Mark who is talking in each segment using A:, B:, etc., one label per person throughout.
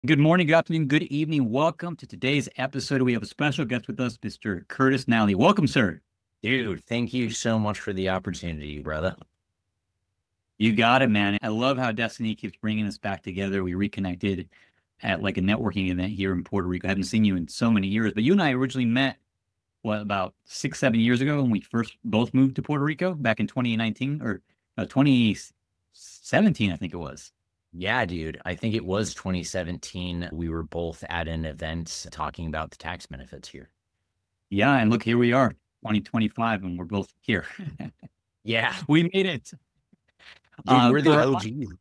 A: Good morning, good afternoon, good evening. Welcome to today's episode. We have a special guest with us, Mr. Curtis Nalley. Welcome, sir.
B: Dude, thank you so much for the opportunity, brother.
A: You got it, man. I love how Destiny keeps bringing us back together. We reconnected at like a networking event here in Puerto Rico. I haven't seen you in so many years, but you and I originally met, about 6, 7 years ago when we first both moved to Puerto Rico back in 2019 or 2017, I think it was.
B: Yeah, dude, I think it was 2017. We were both at an event talking about the tax benefits here.
A: Yeah, and look, here we are, 2025, and we're both here.
B: Yeah,
A: We made it.
B: dude, we're the
A: For
B: OGs.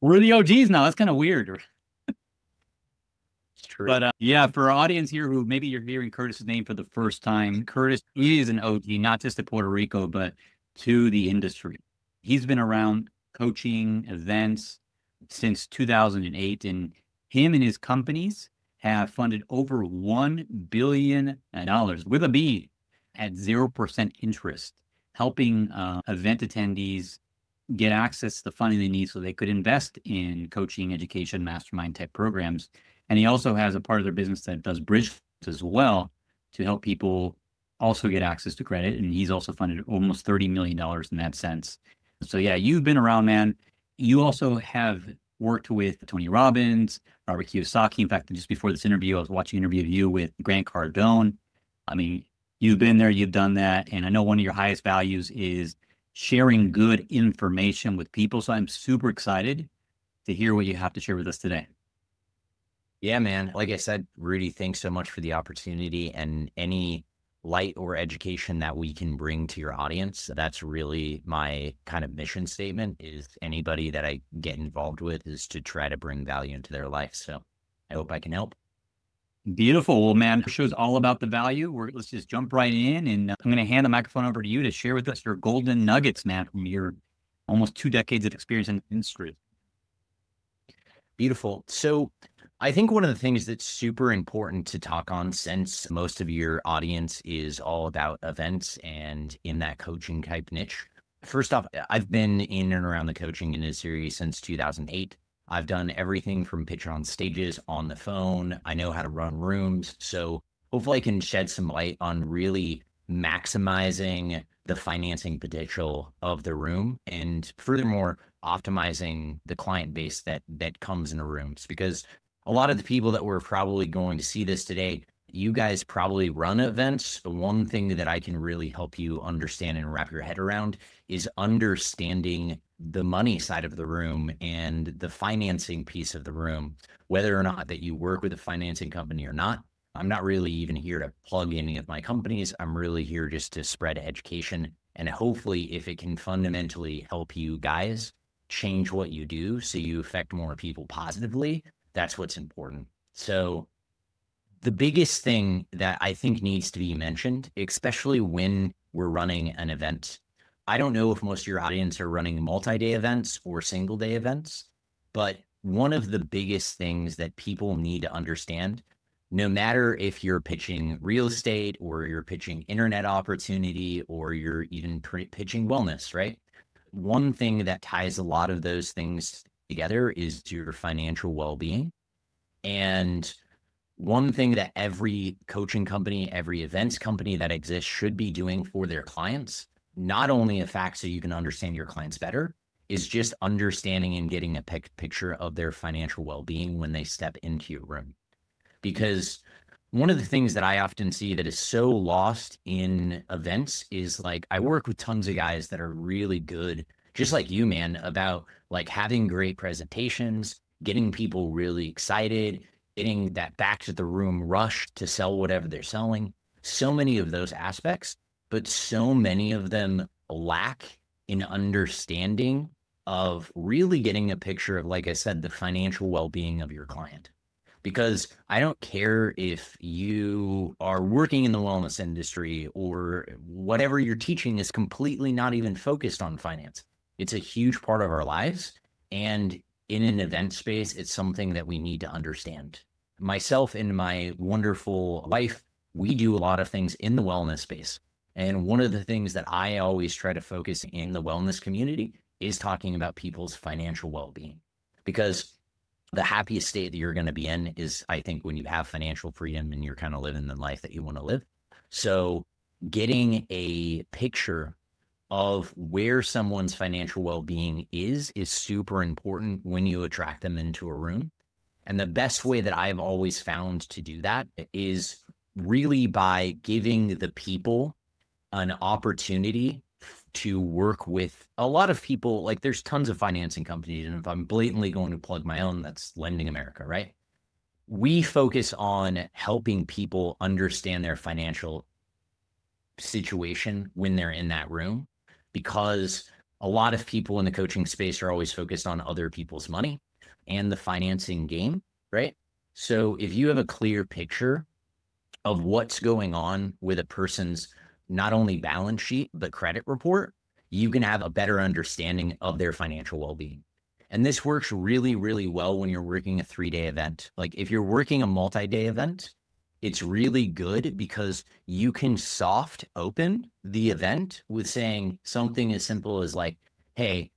A: We're the OGs now. That's kind of weird.
B: It's true.
A: But yeah, for our audience here who maybe you're hearing Curtis's name for the first time, Curtis is an OG, not just to Puerto Rico, but to the industry. He's been around coaching events since 2008, and him and his companies have funded over $1 billion with a B at 0% interest, helping event attendees get access to the funding they need so they could invest in coaching, education, mastermind type programs. And he also has a part of their business that does bridge as well to help people also get access to credit. And he's also funded almost $30 million in that sense. So yeah, you've been around, man. You also have worked with Tony Robbins, Robert Kiyosaki. In fact, just before this interview, I was watching an interview of you with Grant Cardone. I mean, you've been there, you've done that. And I know one of your highest values is sharing good information with people. So I'm super excited to hear what you have to share with us today.
B: Yeah, man. Like I said, Rudy, thanks so much for the opportunity and any light or education that we can bring to your audience. That's really my kind of mission statement is anybody that I get involved with is to try to bring value into their life. So I hope I can help.
A: Beautiful. Well, man, the show's all about the value. Let's just jump right in. And I'm going to hand the microphone over to you to share with us your golden nuggets, man, from your almost 2 decades of experience in the industry.
B: Beautiful. So I think one of the things that's super important to talk on, since most of your audience is all about events and in that coaching type niche. First off, I've been in and around the coaching industry since 2008. I've done everything from pitch on stages, on the phone. I know how to run rooms. So hopefully I can shed some light on really maximizing the financing potential of the room and furthermore, optimizing the client base that comes into rooms. Because a lot of the people that we're probably going to see this today, you guys probably run events. The one thing that I can really help you understand and wrap your head around is understanding the money side of the room and the financing piece of the room, whether or not that you work with a financing company or not. I'm not really even here to plug any of my companies. I'm really here just to spread education. And hopefully, if it can fundamentally help you guys change what you do so you affect more people positively, that's what's important. So the biggest thing that I think needs to be mentioned, especially when we're running an event, I don't know if most of your audience are running multi-day events or single-day events, but one of the biggest things that people need to understand, no matter if you're pitching real estate or you're pitching internet opportunity or you're even pitching wellness, right? One thing that ties a lot of those things together is your financial well-being. And one thing that every coaching company, every events company that exists should be doing for their clients, not only a fact so you can understand your clients better, is just understanding and getting a picture of their financial well-being when they step into your room. Because one of the things that I often see that is so lost in events is like, I work with tons of guys that are really good, just like you, man, about like having great presentations, getting people really excited, getting that back to the room rush to sell whatever they're selling. So many of those aspects, but so many of them lack in understanding of really getting a picture of, like I said, the financial well-being of your client. Because I don't care if you are working in the wellness industry or whatever you're teaching is completely not even focused on finance. It's a huge part of our lives. And in an event space, it's something that we need to understand. Myself and my wonderful wife, we do a lot of things in the wellness space. And one of the things that I always try to focus in the wellness community is talking about people's financial well-being. Because the happiest state that you're going to be in is, I think, when you have financial freedom and you're kind of living the life that you want to live. So getting a picture of where someone's financial well-being is super important when you attract them into a room. And the best way that I've always found to do that is really by giving the people an opportunity to work with a lot of people. Like, there's tons of financing companies, and if I'm blatantly going to plug my own, that's Lending America, right? We focus on helping people understand their financial situation when they're in that room, because a lot of people in the coaching space are always focused on other people's money and the financing game, right? So if you have a clear picture of what's going on with a person's not only balance sheet, but credit report, you can have a better understanding of their financial well-being. And this works really, really well when you're working a 3-day event. Like, if you're working a multi-day event, it's really good because you can soft open the event with saying something as simple as like, hey,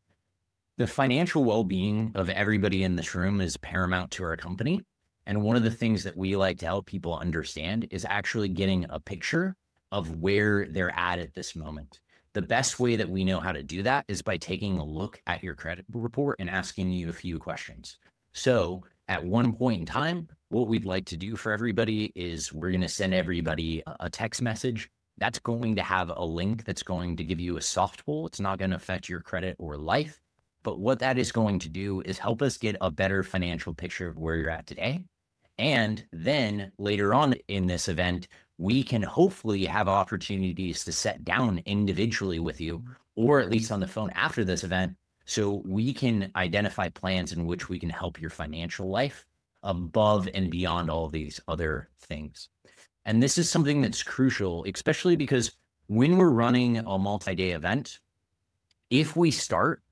B: the financial well-being of everybody in this room is paramount to our company. And one of the things that we like to help people understand is actually getting a picture of where they're at this moment. The best way that we know how to do that is by taking a look at your credit report and asking you a few questions. So at one point in time, what we'd like to do for everybody is we're going to send everybody a text message that's going to have a link that's going to give you a soft pull. It's not going to affect your credit or life. But what that is going to do is help us get a better financial picture of where you're at today. And then later on in this event, we can hopefully have opportunities to sit down individually with you, or at least on the phone after this event, so we can identify plans in which we can help your financial life above and beyond all these other things. And this is something that's crucial, especially because when we're running a multi-day event, if we start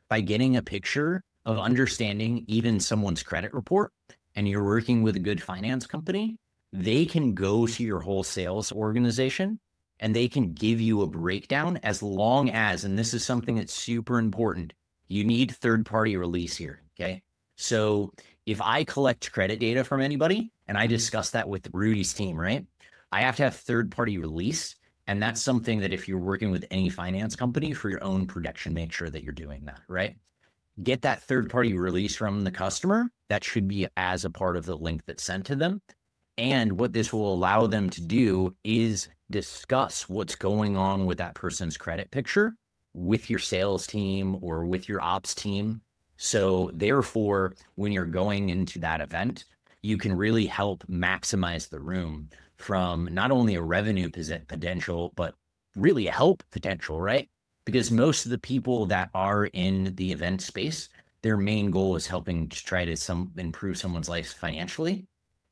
B: by getting a picture of understanding even someone's credit report, and you're working with a good finance company, they can go to your whole sales organization and they can give you a breakdown, as long as, and this is something that's super important, you need third-party release here, okay? So if I collect credit data from anybody and I discuss that with Rudy's team, right? I have to have third-party release. And that's something that if you're working with any finance company for your own protection, make sure that you're doing that, right? Get that third-party release from the customer. That should be as a part of the link that's sent to them. And what this will allow them to do is discuss what's going on with that person's credit picture with your sales team or with your ops team. So therefore, when you're going into that event, you can really help maximize the room from not only a revenue potential, but really a help potential, right? Because most of the people that are in the event space, their main goal is helping to try to improve someone's life financially.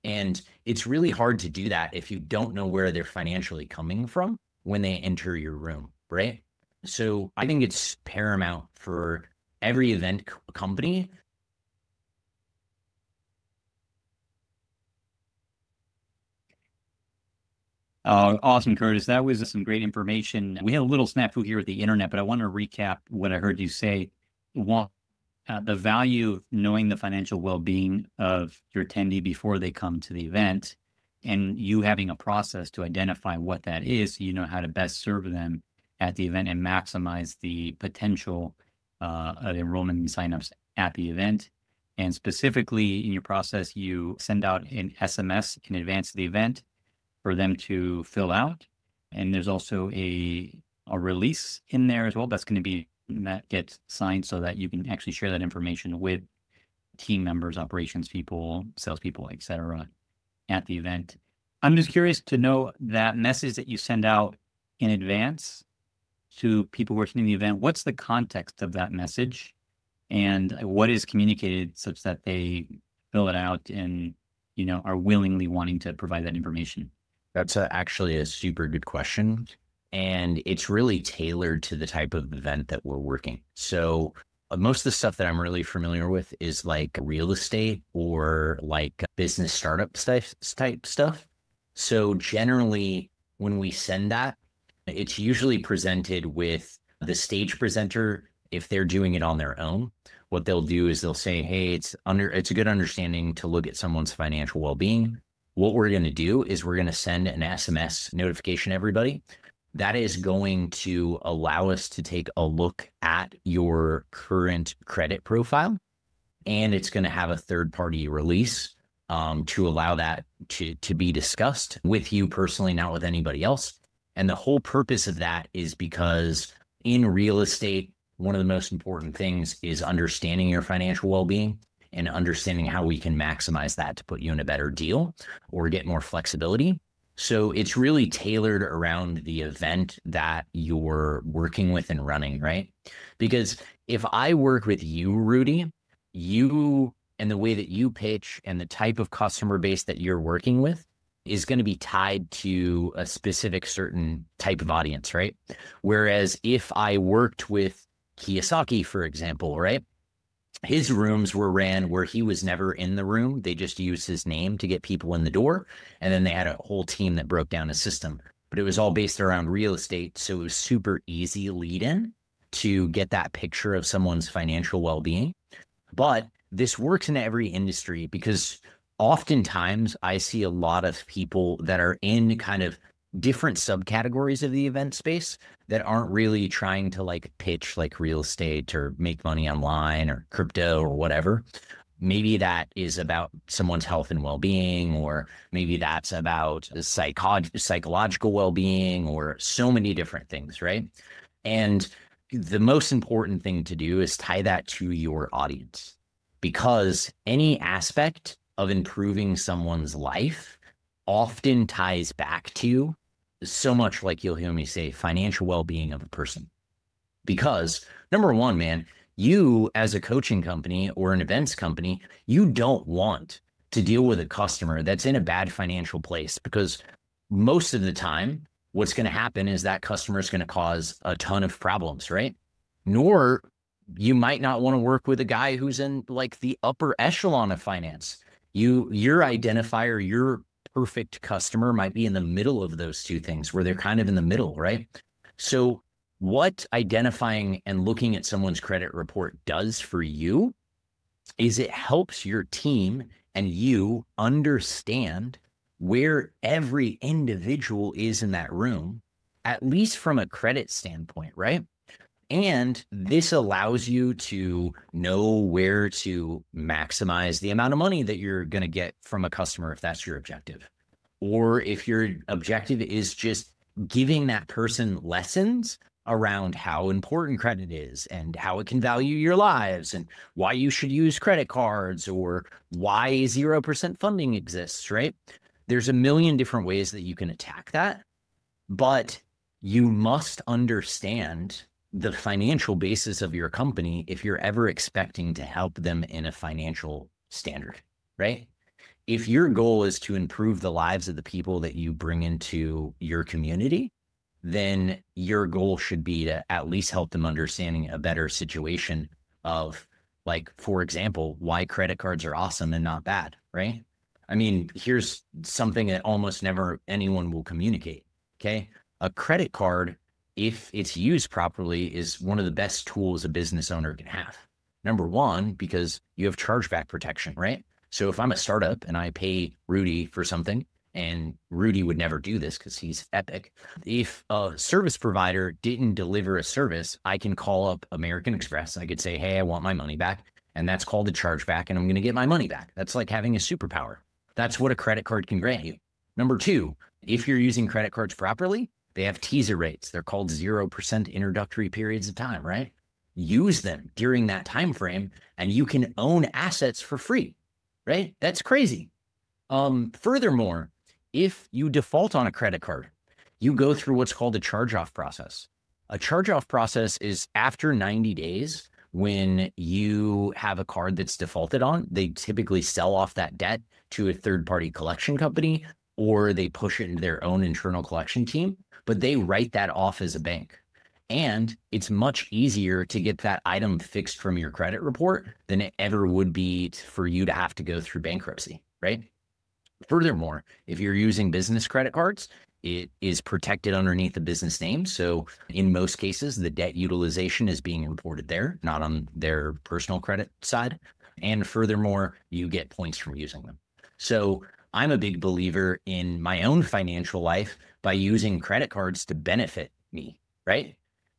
B: And it's really hard to do that if you don't know where they're financially coming from when they enter your room, right? So I think it's paramount for every event company.
A: Awesome, Curtis. That was some great information. We had a little snafu here with the internet, but I want to recap what I heard you say. One, the value of knowing the financial well-being of your attendee before they come to the event, and you having a process to identify what that is, so you know how to best serve them at the event and maximize the potential of enrollment and signups at the event. And specifically in your process, you send out an SMS in advance of the event for them to fill out. And there's also a release in there as well. That's going to be, that gets signed so that you can actually share that information with team members, operations people, salespeople, et cetera, at the event. I'm just curious to know that message that you send out in advance to people who are attending the event. What's the context of that message, and what is communicated such that they fill it out and, you know, are willingly wanting to provide that information?
B: That's actually a super good question. And it's really tailored to the type of event that we're working. So most of the stuff that I'm really familiar with is like real estate or like business startup type stuff. So generally, when we send that, it's usually presented with the stage presenter if they're doing it on their own, what they'll do is they'll say, hey, it's a good understanding to look at someone's financial well-being. What we're going to do is we're going to send an SMS notification to everybody. That is going to allow us to take a look at your current credit profile, and it's going to have a third-party release to allow that to be discussed with you personally, not with anybody else. And the whole purpose of that is because in real estate, one of the most important things is understanding your financial well-being and understanding how we can maximize that to put you in a better deal or get more flexibility. So it's really tailored around the event that you're working with and running, right? Because if I work with you, Rudy, you and the way that you pitch and the type of customer base that you're working with is going to be tied to a specific certain type of audience, right? Whereas if I worked with Kiyosaki, for example, right? His rooms were ran where he was never in the room. They just used his name to get people in the door. And then they had a whole team that broke down a system, but it was all based around real estate. So it was super easy lead in to get that picture of someone's financial well-being. But this works in every industry because oftentimes I see a lot of people that are in kind of different subcategories of the event space that aren't really trying to like pitch like real estate or make money online or crypto or whatever. Maybe that is about someone's health and well-being, or maybe that's about psychological well-being, or so many different things, right? And the most important thing to do is tie that to your audience, because any aspect of improving someone's life often ties back to so much, like you'll hear me say, financial well-being of a person. Because number one, man, you as a coaching company or an events company, you don't want to deal with a customer that's in a bad financial place, because most of the time what's going to happen is that customer is going to cause a ton of problems, right? Nor you might not want to work with a guy who's in like the upper echelon of finance. Your identifier, your perfect customer might be in the middle of those two things, where they're kind of in the middle, right? So what identifying and looking at someone's credit report does for you is it helps your team and you understand where every individual is in that room, at least from a credit standpoint, right? And this allows you to know where to maximize the amount of money that you're going to get from a customer, if that's your objective. Or if your objective is just giving that person lessons around how important credit is and how it can value your lives and why you should use credit cards or why 0% funding exists, right? There's a million different ways that you can attack that, but you must understand the financial basis of your company if you're ever expecting to help them in a financial standard, right? If your goal is to improve the lives of the people that you bring into your community, then your goal should be to at least help them understanding a better situation of, like, for example, why credit cards are awesome and not bad, right? I mean, here's something that almost never anyone will communicate, okay? A credit card, if it's used properly, is one of the best tools a business owner can have. Number one, because you have chargeback protection, right? So if I'm a startup and I pay Rudy for something, and Rudy would never do this because he's epic. If a service provider didn't deliver a service, I can call up American Express. I could say, hey, I want my money back. And that's called a chargeback, and I'm going to get my money back. That's like having a superpower. That's what a credit card can grant you. Number two, if you're using credit cards properly, they have teaser rates. They're called 0% introductory periods of time, right? Use them during that time frame, and you can own assets for free, right? That's crazy. Furthermore, if you default on a credit card, you go through what's called a charge-off process. A charge-off process is after 90 days, when you have a card that's defaulted on, they typically sell off that debt to a third-party collection company, or they push it into their own internal collection team, but they write that off as a bank. And it's much easier to get that item fixed from your credit report than it ever would be for you to have to go through bankruptcy, right? Furthermore, if you're using business credit cards, it is protected underneath the business name. So in most cases, the debt utilization is being reported there, not on their personal credit side. And furthermore, you get points from using them. So I'm a big believer in my own financial life by using credit cards to benefit me, right?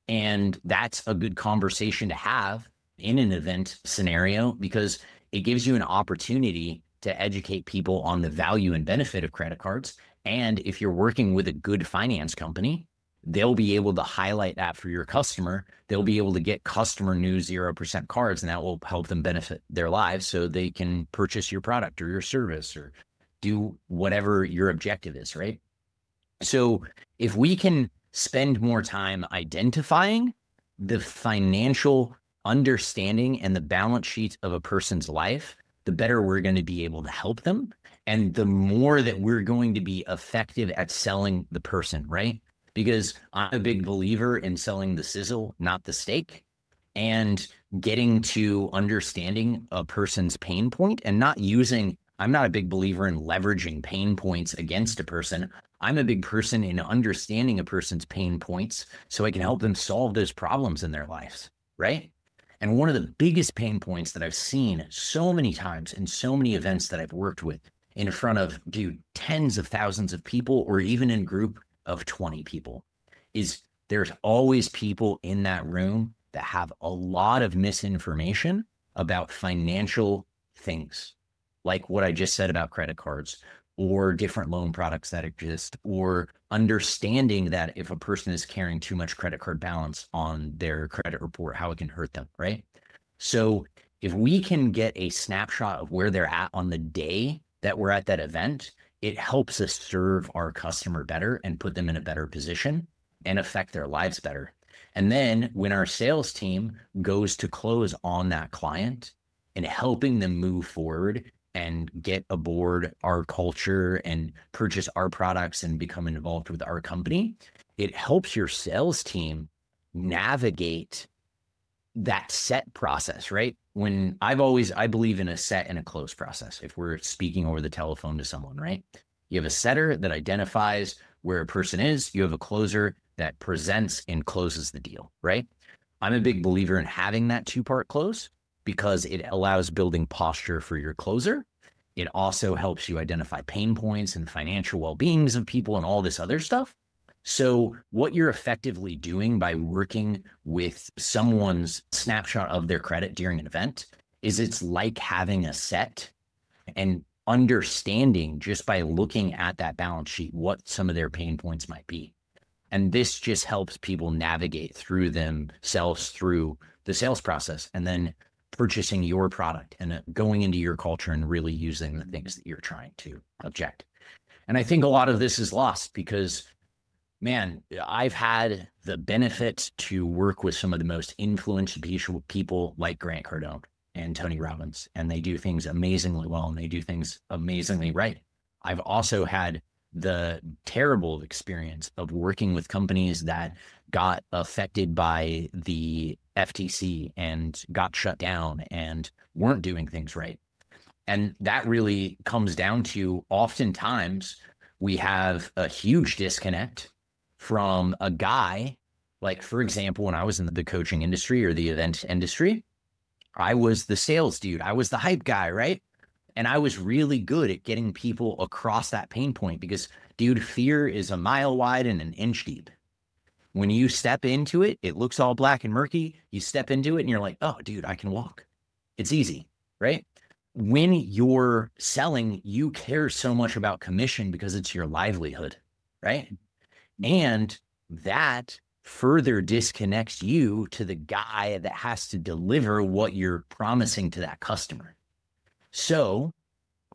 B: And that's a good conversation to have in an event scenario because it gives you an opportunity to educate people on the value and benefit of credit cards. And if you're working with a good finance company, they'll be able to highlight that for your customer. They'll be able to get customer new 0% cards, and that will help them benefit their lives so they can purchase your product or your service or do whatever your objective is, right? So if we can spend more time identifying the financial understanding and the balance sheet of a person's life, the better we're going to be able to help them. And the more that we're going to be effective at selling the person, right? Because I'm a big believer in selling the sizzle, not the steak, and getting to understanding a person's pain point and not using, I'm not a big believer in leveraging pain points against a person. I'm a big person in understanding a person's pain points so I can help them solve those problems in their lives, right? And one of the biggest pain points that I've seen so many times in so many events that I've worked with in front of, tens of thousands of people or even in a group of 20 people is there's always people in that room that have a lot of misinformation about financial things, like what I just said about credit cards or different loan products that exist, or understanding that if a person is carrying too much credit card balance on their credit report, how it can hurt them, right? So if we can get a snapshot of where they're at on the day that we're at that event, it helps us serve our customer better and put them in a better position and affect their lives better. And then when our sales team goes to close on that client and helping them move forward and get aboard our culture and purchase our products and become involved with our company, it helps your sales team navigate that set process, right? When I believe in a set and a close process. If we're speaking over the telephone to someone, right? You have a setter that identifies where a person is. You have a closer that presents and closes the deal, right? I'm a big believer in having that two-part close because it allows building posture for your closer. It also helps you identify pain points and financial well-beings of people and all this other stuff. So what you're effectively doing by working with someone's snapshot of their credit during an event is it's like having a set and understanding just by looking at that balance sheet what some of their pain points might be. And this just helps people navigate through themselves through the sales process and then purchasing your product and going into your culture and really using the things that you're trying to object. And I think a lot of this is lost because, man, I've had the benefit to work with some of the most influential people like Grant Cardone and Tony Robbins, and they do things amazingly well and they do things amazingly right. I've also had the terrible experience of working with companies that got affected by the FTC and got shut down and weren't doing things right. And that really comes down to oftentimes we have a huge disconnect from a guy, like, for example, when I was in the coaching industry or the event industry, I was the sales dude. I was the hype guy, right? And I was really good at getting people across that pain point because, dude, fear is a mile wide and an inch deep. When you step into it, it looks all black and murky. You step into it and you're like, oh, dude, I can walk. It's easy, right? When you're selling, you care so much about commission because it's your livelihood, right? And that further disconnects you to the guy that has to deliver what you're promising to that customer. So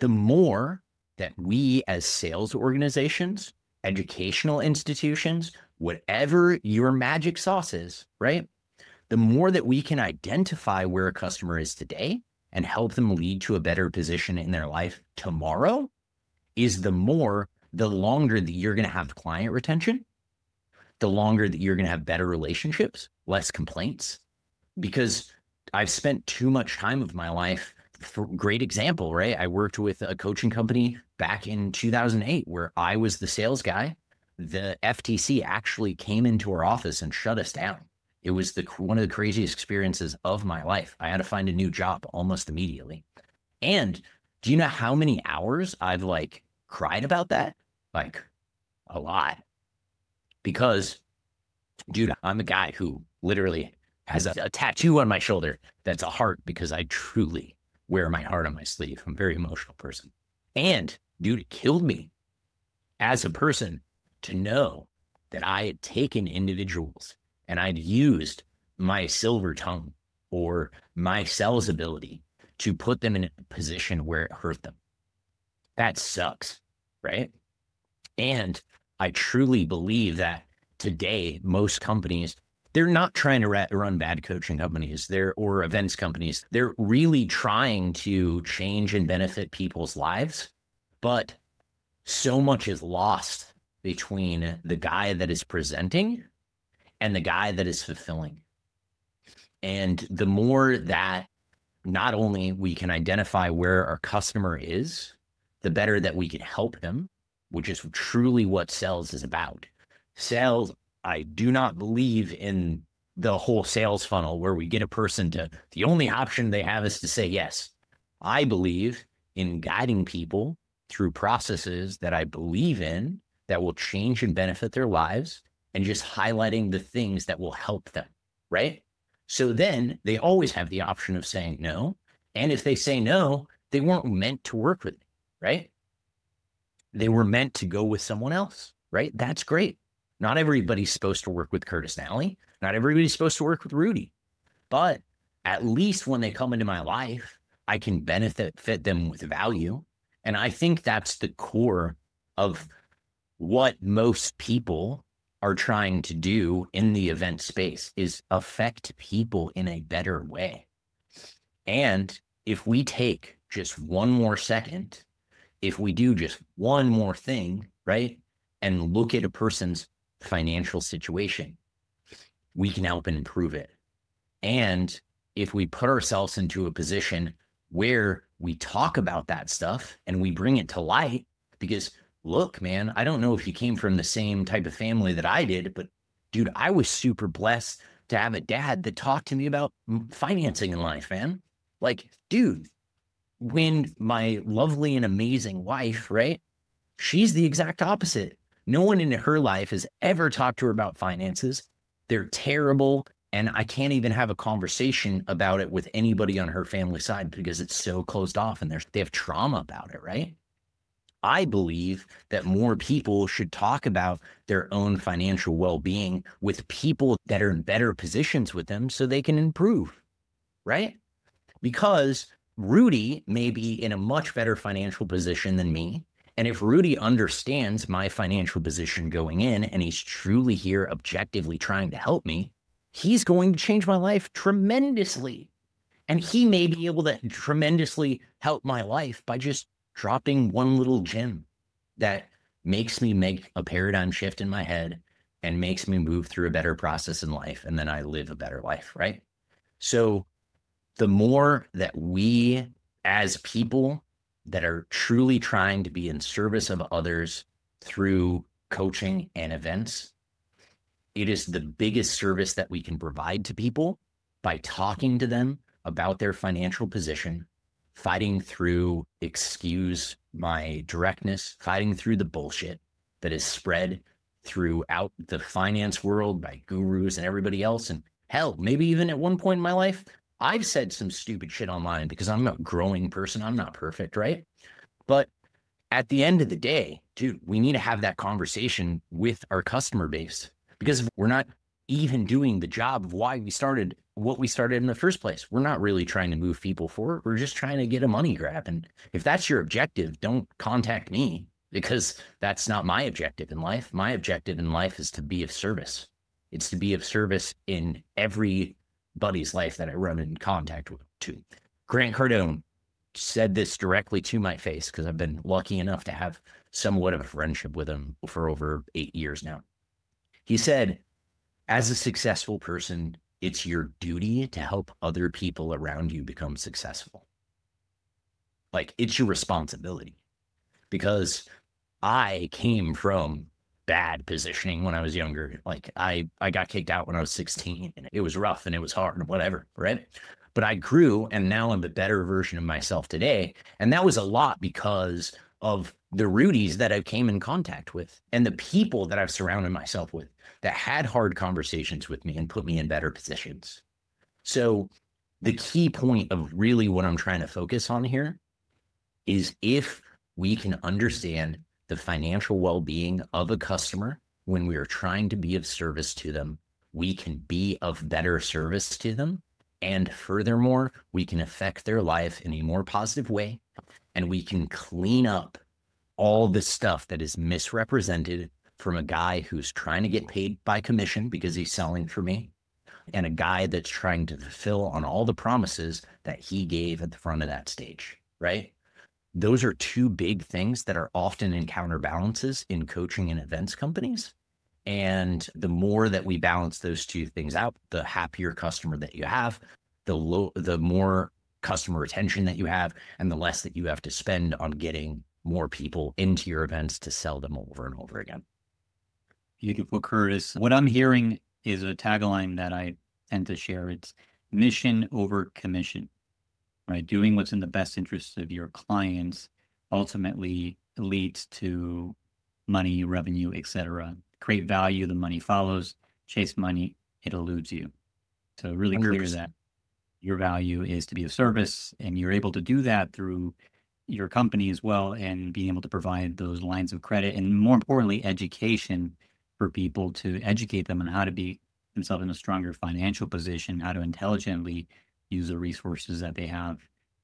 B: the more that we as sales organizations, educational institutions, whatever your magic sauce is, right? The more that we can identify where a customer is today and help them lead to a better position in their life tomorrow is the longer that you're going to have client retention, the longer that you're going to have better relationships, less complaints. Because I've spent too much time of my life great example, right? I worked with a coaching company back in 2008 where I was the sales guy. The FTC actually came into our office and shut us down. It was one of the craziest experiences of my life. I had to find a new job almost immediately. And do you know how many hours I've like cried about that? Like a lot. Because, dude, I'm a guy who literally has a tattoo on my shoulder that's a heart because I truly wear my heart on my sleeve. I'm a very emotional person. And, dude, it killed me as a person to know that I had taken individuals and I'd used my silver tongue or my sales ability to put them in a position where it hurt them. That sucks, right? And I truly believe that today, most companies, they're not trying to run bad coaching companies or events companies. They're really trying to change and benefit people's lives. But so much is lost between the guy that is presenting and the guy that is fulfilling. And the more that not only we can identify where our customer is, the better that we can help him, which is truly what sales is about. Sales, I do not believe in the whole sales funnel where we get a person to, the only option they have is to say yes. I believe in guiding people through processes that I believe in that will change and benefit their lives and just highlighting the things that will help them, right? So then they always have the option of saying no. And if they say no, they weren't meant to work with me, right? They were meant to go with someone else, right? That's great. Not everybody's supposed to work with Curtis Nalley. Not everybody's supposed to work with Rudy. But at least when they come into my life, I can fit them with value. And I think that's the core of what most people are trying to do in the event space is affect people in a better way. And if we take just one more second, if we do just one more thing, right, and look at a person's financial situation, we can help and improve it. And if we put ourselves into a position where we talk about that stuff and we bring it to light, because look, man, I don't know if you came from the same type of family that I did, but dude, I was super blessed to have a dad that talked to me about financing in life, man. Like, dude, when my lovely and amazing wife, right, she's the exact opposite. No one in her life has ever talked to her about finances. They're terrible. And I can't even have a conversation about it with anybody on her family side because it's so closed off and they have trauma about it, right? I believe that more people should talk about their own financial well-being with people that are in better positions with them so they can improve, right? Because Rudy may be in a much better financial position than me. And if Rudy understands my financial position going in and he's truly here objectively trying to help me, he's going to change my life tremendously. And he may be able to tremendously help my life by just dropping one little gem that makes me make a paradigm shift in my head and makes me move through a better process in life. And then I live a better life, right? So the more that we as people that are truly trying to be in service of others through coaching and events, it is the biggest service that we can provide to people by talking to them about their financial position, fighting through, excuse my directness, fighting through the bullshit that is spread throughout the finance world by gurus and everybody else. And hell, maybe even at one point in my life, I've said some stupid shit online because I'm a growing person. I'm not perfect, right? But at the end of the day, dude, we need to have that conversation with our customer base because if we're not even doing the job of why we started what we started in the first place. We're not really trying to move people forward. We're just trying to get a money grab. And if that's your objective, don't contact me because that's not my objective in life. My objective in life is to be of service. It's to be of service in everybody's life that I run in contact with. To Grant Cardone said this directly to my face because I've been lucky enough to have somewhat of a friendship with him for over 8 years now. He said, as a successful person, it's your duty to help other people around you become successful. Like, it's your responsibility, because I came from bad positioning when I was younger. Like, I got kicked out when I was 16, and it was rough and it was hard and whatever, right? But I grew, and now I'm a better version of myself today. And that was a lot because of the Rudies that I came in contact with and the people that I've surrounded myself with that had hard conversations with me and put me in better positions. So the key point of really what I'm trying to focus on here is, if we can understand the financial well-being of a customer when we are trying to be of service to them, we can be of better service to them. And furthermore, we can affect their life in a more positive way, and we can clean up all the stuff that is misrepresented from a guy who's trying to get paid by commission because he's selling for me, and a guy that's trying to fulfill on all the promises that he gave at the front of that stage, right? Those are two big things that are often in counterbalances in coaching and events companies. And the more that we balance those two things out, the happier customer that you have, the more customer retention that you have, and the less that you have to spend on getting more people into your events to sell them over and over again.
A: Beautiful, Curtis. What I'm hearing is a tagline that I tend to share. It's mission over commission, right? Doing what's in the best interest of your clients ultimately leads to money, revenue, etc. Create value, the money follows. Chase money, it eludes you. So really clear
B: 100%.
A: that your value is to be of service, and you're able to do that through your company as well, and being able to provide those lines of credit, and more importantly, education for people, to educate them on how to be themselves in a stronger financial position, how to intelligently use the resources that they have,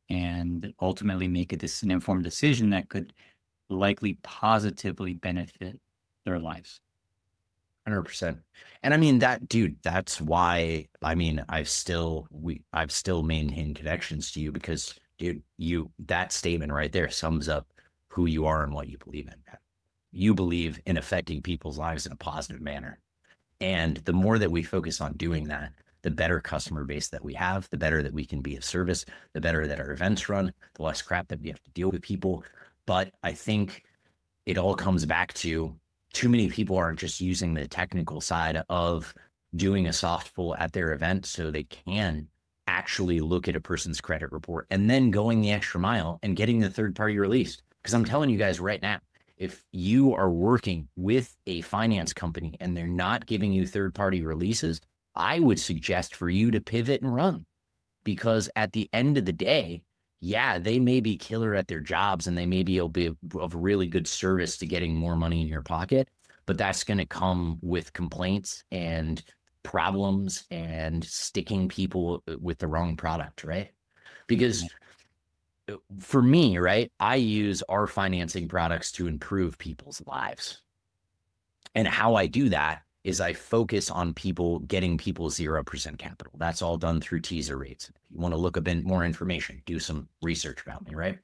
A: and ultimately make an informed decision that could likely positively benefit their lives.
B: 100%. And I mean, that, dude, that's why, I mean, I've still maintained connections to you, because, dude, that statement right there sums up who you are and what you believe in. You believe in affecting people's lives in a positive manner. And the more that we focus on doing that, the better customer base that we have, the better that we can be of service, the better that our events run, the less crap that we have to deal with people. But I think it all comes back to, too many people aren't just using the technical side of doing a soft pull at their event so they can actually look at a person's credit report, and then going the extra mile and getting the third-party release. Because I'm telling you guys right now, if you are working with a finance company and they're not giving you third-party releases, I would suggest for you to pivot and run. Because at the end of the day, yeah, they may be killer at their jobs and they may be of really good service to getting more money in your pocket, but that's going to come with complaints and problems and sticking people with the wrong product, right? Because for me, right, I use our financing products to improve people's lives. And how I do that is I focus on getting people 0% capital. That's all done through teaser rates. If you want to look a bit more information, do some research about me, right?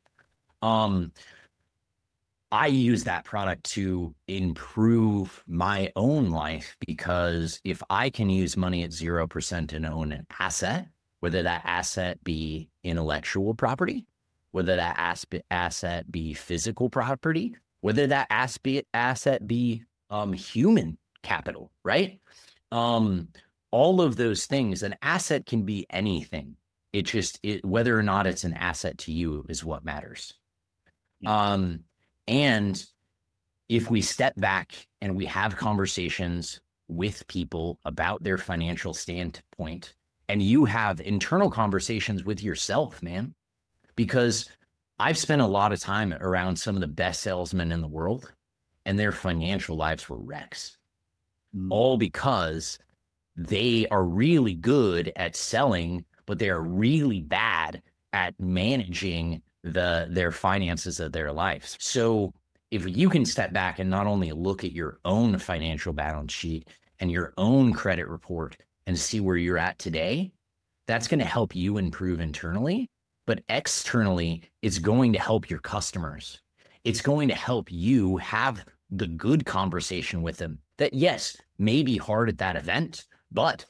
B: I use that product to improve my own life, because if I can use money at 0% and own an asset, whether that asset be intellectual property, whether that asset be physical property, whether that asset be human capital, right? All of those things, an asset can be anything. Whether or not it's an asset to you is what matters. Yeah. And if we step back and we have conversations with people about their financial standpoint, and you have internal conversations with yourself, man, because I've spent a lot of time around some of the best salesmen in the world, and their financial lives were wrecks. All because they are really good at selling, but they are really bad at managing their finances of their lives. So if you can step back and not only look at your own financial balance sheet and your own credit report and see where you're at today, that's going to help you improve internally, but externally, it's going to help your customers. It's going to help you have the good conversation with them that, yes, may be hard at that event, but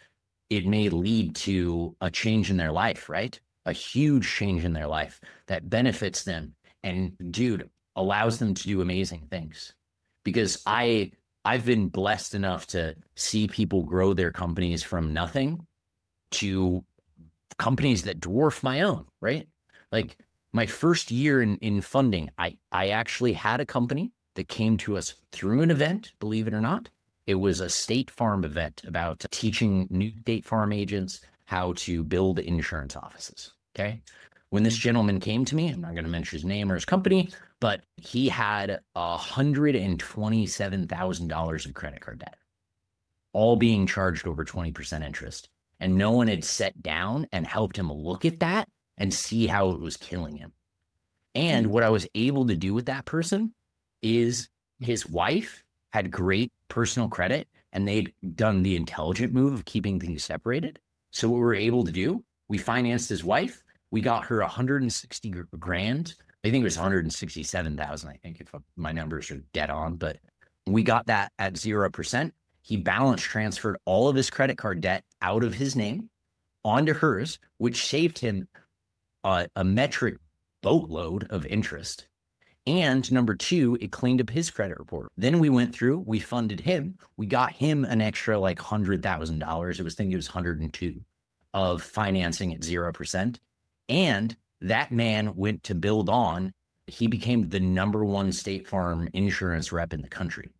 B: it may lead to a change in their life, right? a huge change in their life that benefits them and, dude, allows them to do amazing things. Because I've been blessed enough to see people grow their companies from nothing to companies that dwarf my own, right? Like my first year in funding, I actually had a company that came to us through an event, believe it or not. It was a State Farm event about teaching new State Farm agents how to build insurance offices. Okay. When this gentleman came to me, I'm not going to mention his name or his company, but he had $127,000 of credit card debt, all being charged over 20% interest. And no one had sat down and helped him look at that and see how it was killing him. And what I was able to do with that person is his wife had great personal credit and they'd done the intelligent move of keeping things separated. So what we were able to do, we financed his wife. We got her 160 grand. I think it was 167,000. I think if my numbers are dead on, but we got that at 0%. He balance transferred all of his credit card debt out of his name onto hers, which saved him a metric boatload of interest. And number two, it cleaned up his credit report. Then we went through, we funded him. We got him an extra like $100,000. It was 102 of financing at 0%. And that man went to build on. He became the #1 State Farm insurance rep in the country.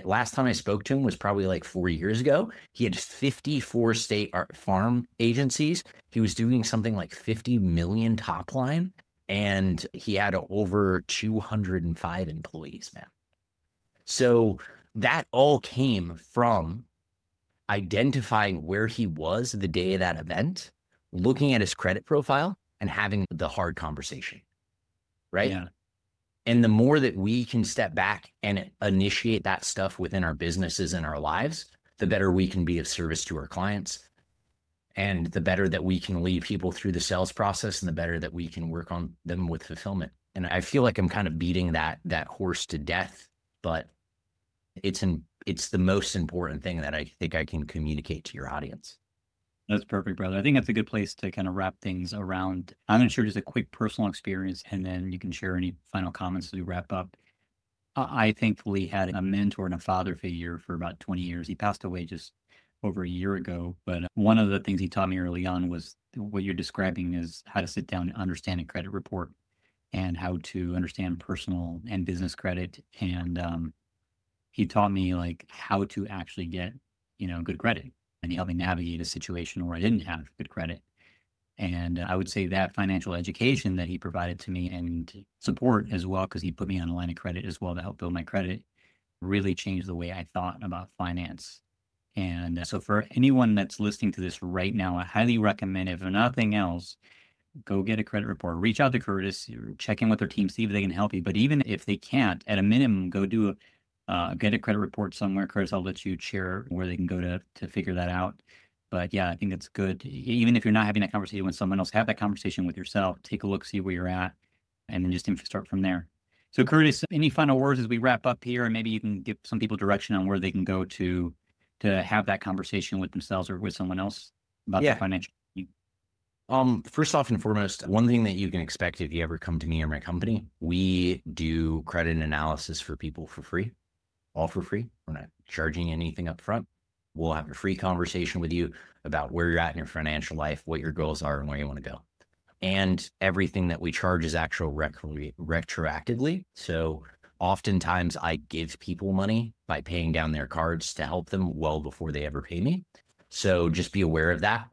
B: Last time I spoke to him was probably like 4 years ago. He had 54 State Farm agencies. He was doing something like 50 million top line. And he had over 205 employees, man. So that all came from identifying where he was the day of that event, looking at his credit profile and having the hard conversation, right?
A: Yeah.
B: And the more that we can step back and initiate that stuff within our businesses and our lives, the better we can be of service to our clients, and the better that we can lead people through the sales process, and the better that we can work on them with fulfillment. And I feel like I'm kind of beating that horse to death, but it's the most important thing that I think I can communicate to your audience.
A: That's perfect, brother. I think that's a good place to kind of wrap things around. I'm going to share just a quick personal experience, and then you can share any final comments as we wrap up. I thankfully had a mentor and a father figure for about 20 years. He passed away just over a year ago. But one of the things he taught me early on was what you're describing is how to sit down and understand a credit report and how to understand personal and business credit. And he taught me like how to actually get, good credit. And he helped me navigate a situation where I didn't have good credit. And I would say that financial education that he provided to me and support as well, because he put me on a line of credit as well to help build my credit, really changed the way I thought about finance. And so for anyone that's listening to this right now, I highly recommend, if nothing else, go get a credit report, reach out to Curtis, check in with their team, see if they can help you. But even if they can't, at a minimum, go get a credit report somewhere. Curtis, I'll let you share where they can go to figure that out. But yeah, I think it's good. Even if you're not having that conversation with someone else, have that conversation with yourself. Take a look, see where you're at, and then just start from there. So Curtis, any final words as we wrap up here? And maybe you can give some people direction on where they can go to have that conversation with themselves or with someone else about their financial.
B: First off and foremost, one thing that you can expect if you ever come to me or my company, we do credit analysis for people for free, all for free. We're not charging anything up front. We'll have a free conversation with you about where you're at in your financial life, what your goals are, and where you want to go. And everything that we charge is actual retroactively. So oftentimes I give people money by paying down their cards to help them well before they ever pay me. So just be aware of that.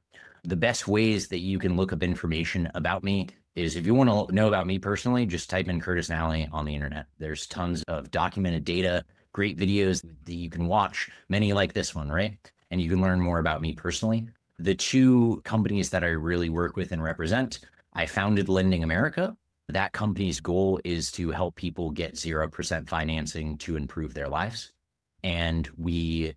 B: The best ways that you can look up information about me is, if you want to know about me personally, just type in Curtis Nalley on the internet. There's tons of documented data, great videos that you can watch, many like this one, right? And you can learn more about me personally. The two companies that I really work with and represent, I founded Lending America. That company's goal is to help people get 0% financing to improve their lives. And we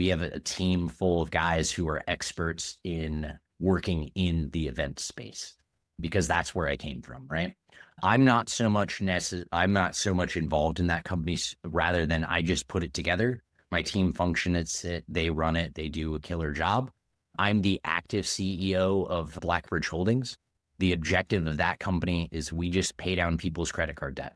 B: have a team full of guys who are experts in working in the event space, because that's where I came from, right? I'm not so much involved in that company, rather than I just put it together. My team functions it, they run it, they do a killer job. I'm the active CEO of Blackbridge Holdings. The objective of that company is we just pay down people's credit card debt.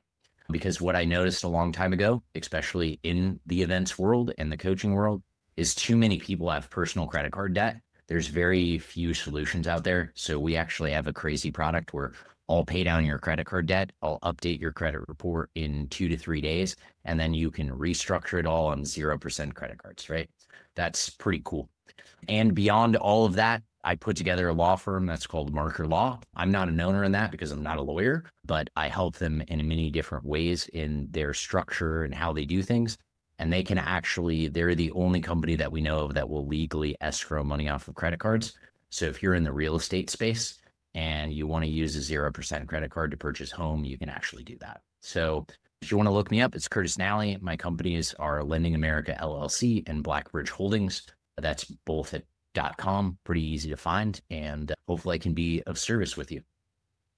B: Because what I noticed a long time ago, especially in the events world and the coaching world, is too many people have personal credit card debt. There's very few solutions out there. So we actually have a crazy product where I'll pay down your credit card debt. I'll update your credit report in 2 to 3 days, and then you can restructure it all on 0% credit cards, right? That's pretty cool. And beyond all of that, I put together a law firm that's called Marker Law. I'm not an owner in that because I'm not a lawyer, but I help them in many different ways in their structure and how they do things. And they can actually, they're the only company that we know of that will legally escrow money off of credit cards. So if you're in the real estate space and you want to use a 0% credit card to purchase home, you can actually do that. So if you want to look me up, it's Curtis Nalley. My companies are Lending America LLC and Blackbridge Holdings. That's both at .com, pretty easy to find, and hopefully I can be of service with you.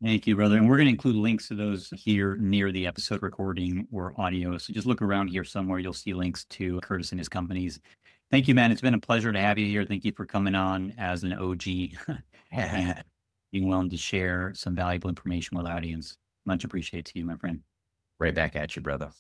A: Thank you, brother. And we're going to include links to those here near the episode recording or audio. So just look around here somewhere. You'll see links to Curtis and his companies. Thank you, man. It's been a pleasure to have you here. Thank you for coming on as an OG and being willing to share some valuable information with the audience. Much appreciated to you, my friend.
B: Right back at you, brother.